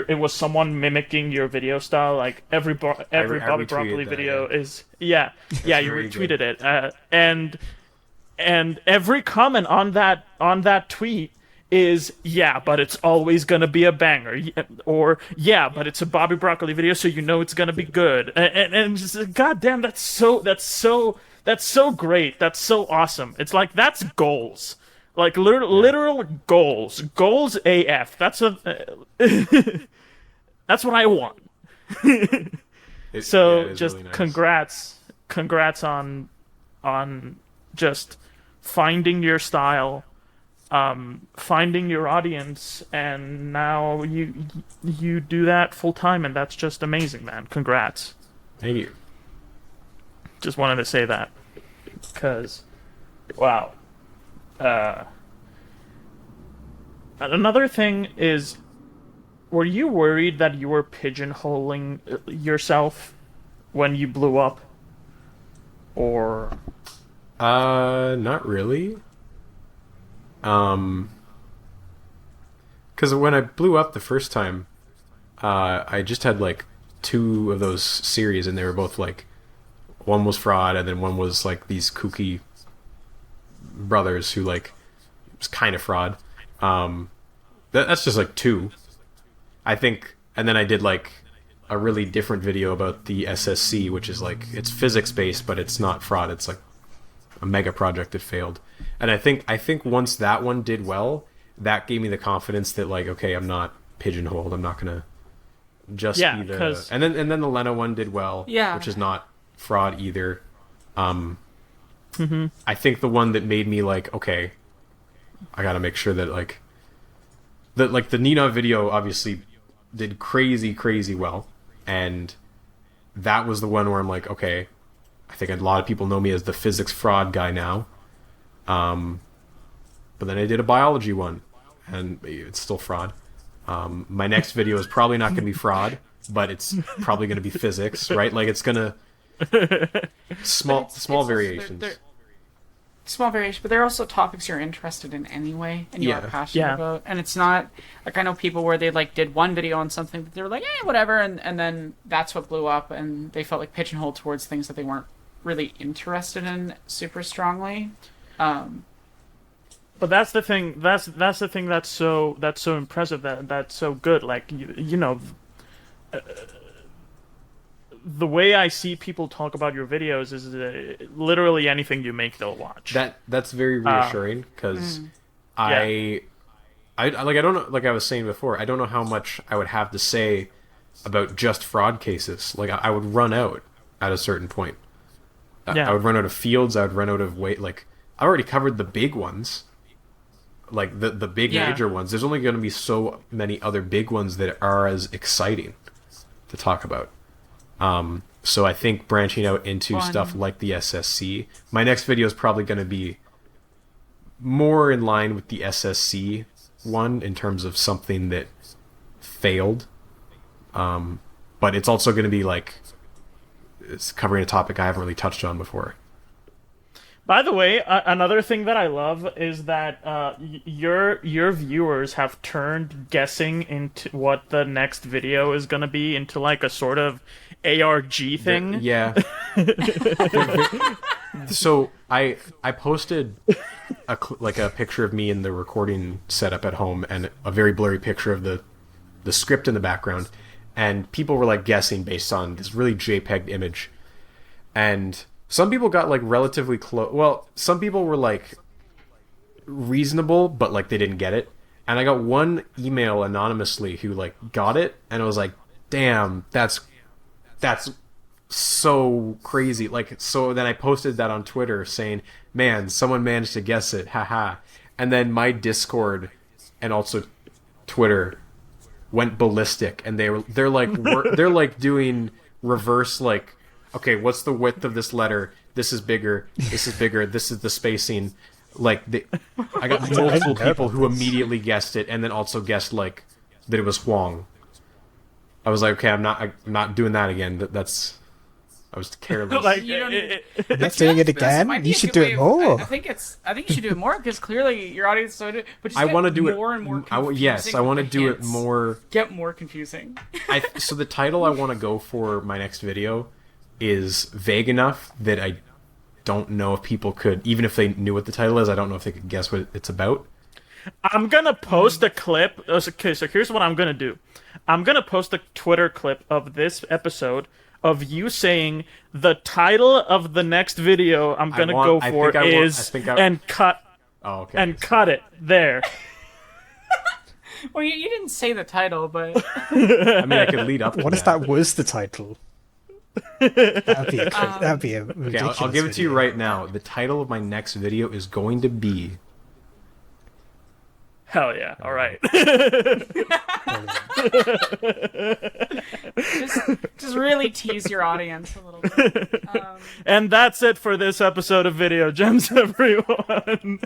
it was someone mimicking your video style. Like every Bobby
retweeted
Broccoli
that,
video
yeah.
is you
really
retweeted it, and every comment on that tweet is, yeah, but it's always gonna be a banger, or yeah, but it's a Bobby Broccoli video, so you know it's gonna be good, and just, goddamn, that's so great, that's so awesome. It's like, that's goals, like literal goals AF. That's that's what I want. So
it is
just
really nice.
congrats on just finding your style, finding your audience, and now you do that full time, and that's just amazing, man. Congrats.
Thank you.
Just wanted to say that, because wow. Another thing is, were you worried that you were pigeonholing yourself when you blew up, or?
Not really. Because when I blew up the first time, I just had like 2 of those series, and they were both like, one was fraud, and then one was like these kooky brothers who like was kind of fraud. That's just like 2, I think. And then I did like a really different video about the SSC, which is like, it's physics based, but it's not fraud. It's like a mega project that failed. And I think once that one did well, that gave me the confidence that like, okay, I'm not pigeonholed. I'm not gonna just
Yeah,
be the
'cause-
and then the Leno one did well,
Yeah.
which is not fraud either. I think the one that made me like, okay, I gotta make sure that like the Nina video obviously did crazy well, and that was the one where I'm like, okay, I think a lot of people know me as the physics fraud guy now. But then I did a biology one, and it's still fraud. My next video is probably not going to be fraud, but it's probably going to be physics, right? Like it's going to small
also-
variations.
they're small variation, but there are also topics you're interested in anyway, and you are
Yeah.
passionate
Yeah.
about. And it's not like I know people where they like did one video on something, but they were like, whatever, and then that's what blew up, and they felt like pigeonholed towards things that they weren't really interested in super strongly.
But that's the thing. That's the thing that's so impressive. That's so good. Like you know, the way I see people talk about your videos is literally anything you make, they'll watch.
That's very reassuring because I like I don't know, like I was saying before, I don't know how much I would have to say about just fraud cases. Like I would run out at a certain point.
Yeah.
I would run out of fields. I would run out of weight. Like I already covered the big ones, like the big
Yeah.
major ones. There's only going to be so many other big ones that are as exciting to talk about. So I think branching out into
Fun.
stuff like the SSC, my next video is probably going to be more in line with the SSC one in terms of something that failed. But it's also going to be like, it's covering a topic I haven't really touched on before.
By the way, another thing that I love is that your viewers have turned guessing into what the next video is going to be into like a sort of ARG thing.
Yeah. So I posted a picture of me in the recording setup at home and a very blurry picture of the script in the background, and people were like guessing based on this really JPEG image, and some people got like relatively close. Well, some people were like reasonable, but like they didn't get it. And I got one email anonymously who like got it, and I was like, "Damn, that's so crazy!" Like, so then I posted that on Twitter saying, "Man, someone managed to guess it, haha!" And then my Discord and also Twitter went ballistic, and they're like doing reverse like, okay, what's the width of this letter? This is bigger. This is bigger. This is the spacing. Like, I got multiple people who immediately guessed it, and then also guessed like that it was Huang. I was like, okay, I'm not doing that again. I was careless.
Like,
You don't need-
Not doing it
This
again.
might be
You
a
should
good
do
way
it
of-
more.
I think you should do it more because clearly your audience so do. But just
I
want to
do it
more and more.
yes, I want to do it more.
Get more confusing.
So the title I want to go for my next video is vague enough that I don't know if people could, even if they knew what the title is, I don't know if they could guess what it's about.
I'm gonna post a clip. Okay, so here's what I'm gonna do. I'm gonna post a Twitter clip of this episode of you saying the title of the next video I'm gonna go for is and cut
Oh, okay.
and cut it there.
Well, you didn't say the title, but
I mean, I could lead up to
What if that was the title? That'd be a
Okay,
ridiculous
I'll give it to you
video.
right now. The title of my next video is going to be
Hell yeah! All right.
just really tease your audience a little bit.
And that's it for this episode of Video Gems, everyone.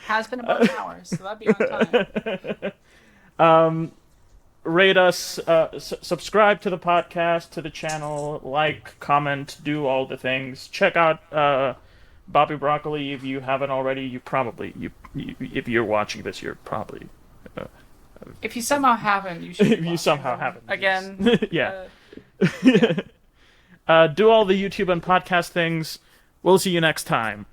Has been about an hour, so that'd be on time.
Rate us, subscribe to the podcast, to the channel, like, comment, do all the things. Check out Bobby Broccoli if you haven't already. You probably if you're watching this, you're probably
If you somehow haven't, you should.
if you somehow haven't.
Again.
Yeah. Do all the YouTube and podcast things. We'll see you next time.